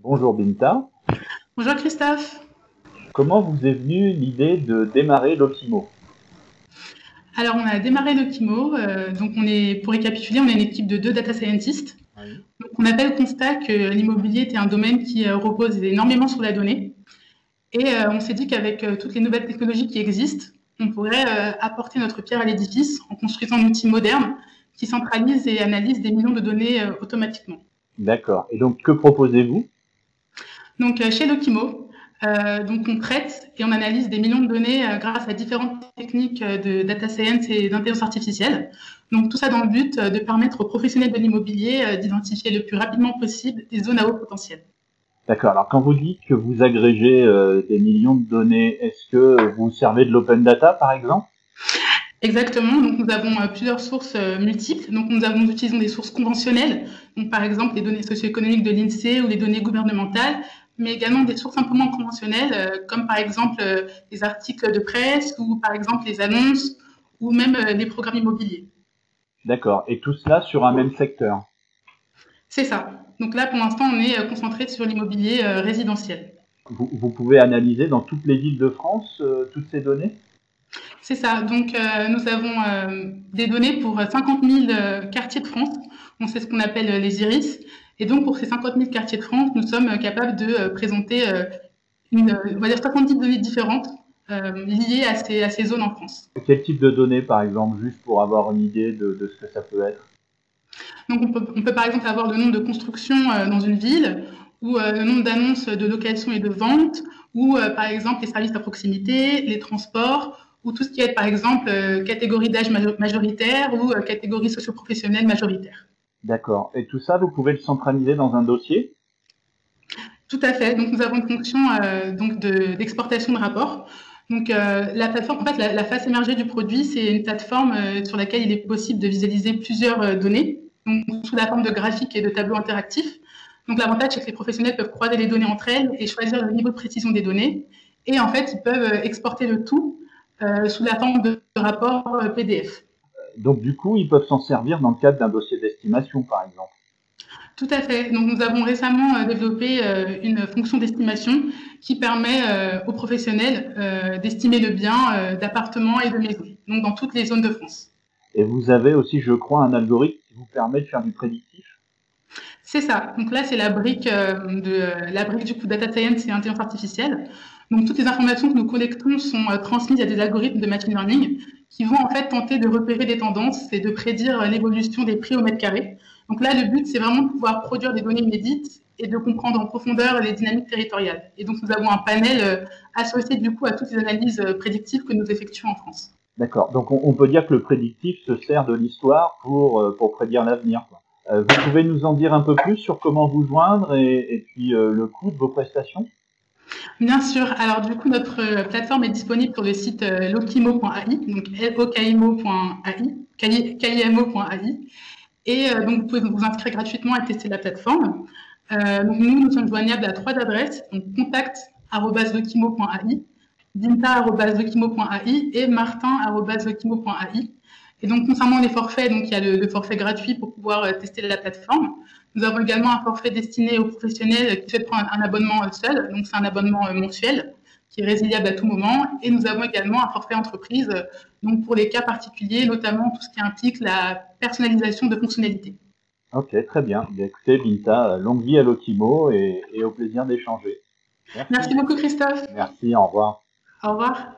Bonjour Binta. Bonjour Christophe. Comment vous est venue l'idée de démarrer Lokimo? Alors on a démarré Dokimo, donc pour récapituler, on est une équipe de 2 data scientists. Oui. Donc on avait le constat que l'immobilier était un domaine qui repose énormément sur la donnée. Et on s'est dit qu'avec toutes les nouvelles technologies qui existent, on pourrait apporter notre pierre à l'édifice en construisant un outil moderne qui centralise et analyse des millions de données automatiquement. D'accord. Et donc, que proposez-vous? Donc chez Dokimo, donc on traite et on analyse des millions de données grâce à différentes techniques de data science et d'intelligence artificielle. Donc tout ça dans le but de permettre aux professionnels de l'immobilier d'identifier le plus rapidement possible des zones à haut potentiel. D'accord. Alors, quand vous dites que vous agrégez des millions de données, est-ce que vous servez de l'open data, par exemple? Exactement. Donc nous avons plusieurs sources multiples. Donc nous utilisons des sources conventionnelles, donc par exemple les données socio-économiques de l'INSEE ou les données gouvernementales, mais également des sources un peu moins conventionnelles, comme par exemple les articles de presse ou par exemple les annonces ou même les programmes immobiliers. D'accord. Et tout cela sur un même secteur? C'est ça. Donc là, pour l'instant, on est concentré sur l'immobilier résidentiel. Vous pouvez analyser dans toutes les villes de France toutes ces données? C'est ça. Donc, nous avons des données pour 50 000 quartiers de France. On sait ce qu'on appelle les iris. Et donc, pour ces 50 000 quartiers de France, nous sommes capables de présenter on va dire 70 données différentes liées à ces zones en France. Quel type de données, par exemple, juste pour avoir une idée de ce que ça peut être? Donc, on peut par exemple avoir le nombre de constructions dans une ville, ou le nombre d'annonces de location et de vente, ou par exemple les services à proximité, les transports, ou tout ce qui est par exemple catégorie d'âge majoritaire ou catégorie socio-professionnelle majoritaire. D'accord. Et tout ça, vous pouvez le centraliser dans un dossier? Tout à fait. Donc nous avons une fonction d'exportation de rapports. Donc la plateforme, en fait, la face émergée du produit, c'est une plateforme sur laquelle il est possible de visualiser plusieurs données, donc sous la forme de graphiques et de tableaux interactifs. Donc l'avantage, c'est que les professionnels peuvent croiser les données entre elles et choisir le niveau de précision des données. Et en fait, ils peuvent exporter le tout sous la forme de rapports PDF. Donc, du coup, ils peuvent s'en servir dans le cadre d'un dossier d'estimation, par exemple. Tout à fait. Donc, nous avons récemment développé une fonction d'estimation qui permet aux professionnels d'estimer le bien d'appartements et de maisons, donc dans toutes les zones de France. Et vous avez aussi, je crois, un algorithme qui vous permet de faire du prédictif. C'est ça. Donc là, c'est la brique du coup data science et intelligence artificielle. Donc toutes les informations que nous collectons sont transmises à des algorithmes de machine learning qui vont en fait tenter de repérer des tendances et de prédire l'évolution des prix au mètre carré. Donc là, le but, c'est vraiment de pouvoir produire des données inédites et de comprendre en profondeur les dynamiques territoriales. Et donc nous avons un panel associé du coup à toutes les analyses prédictives que nous effectuons en France. D'accord. Donc, on peut dire que le prédictif se sert de l'histoire pour prédire l'avenir, quoi. Vous pouvez nous en dire un peu plus sur comment vous joindre et puis le coût de vos prestations? Bien sûr. Alors du coup, notre plateforme est disponible sur le site lokimo.ai, donc lokimo.ai. Et donc, vous pouvez vous inscrire gratuitement et tester la plateforme. Donc, nous sommes joignables à 3 adresses, donc contact@lokimo.ai, dinta@lokimo.ai et martin@lokimo.ai. Et donc, concernant les forfaits, donc il y a le forfait gratuit pour pouvoir tester la plateforme. Nous avons également un forfait destiné aux professionnels qui souhaitent prendre un abonnement seul, donc c'est un abonnement mensuel qui est résiliable à tout moment. Et nous avons également un forfait entreprise, donc pour les cas particuliers, notamment tout ce qui implique la personnalisation de fonctionnalités. Ok, très bien. Bien, écoutez, Binta, longue vie à Lokimo et au plaisir d'échanger. Merci Merci. beaucoup Christophe. Merci, au revoir. Au revoir.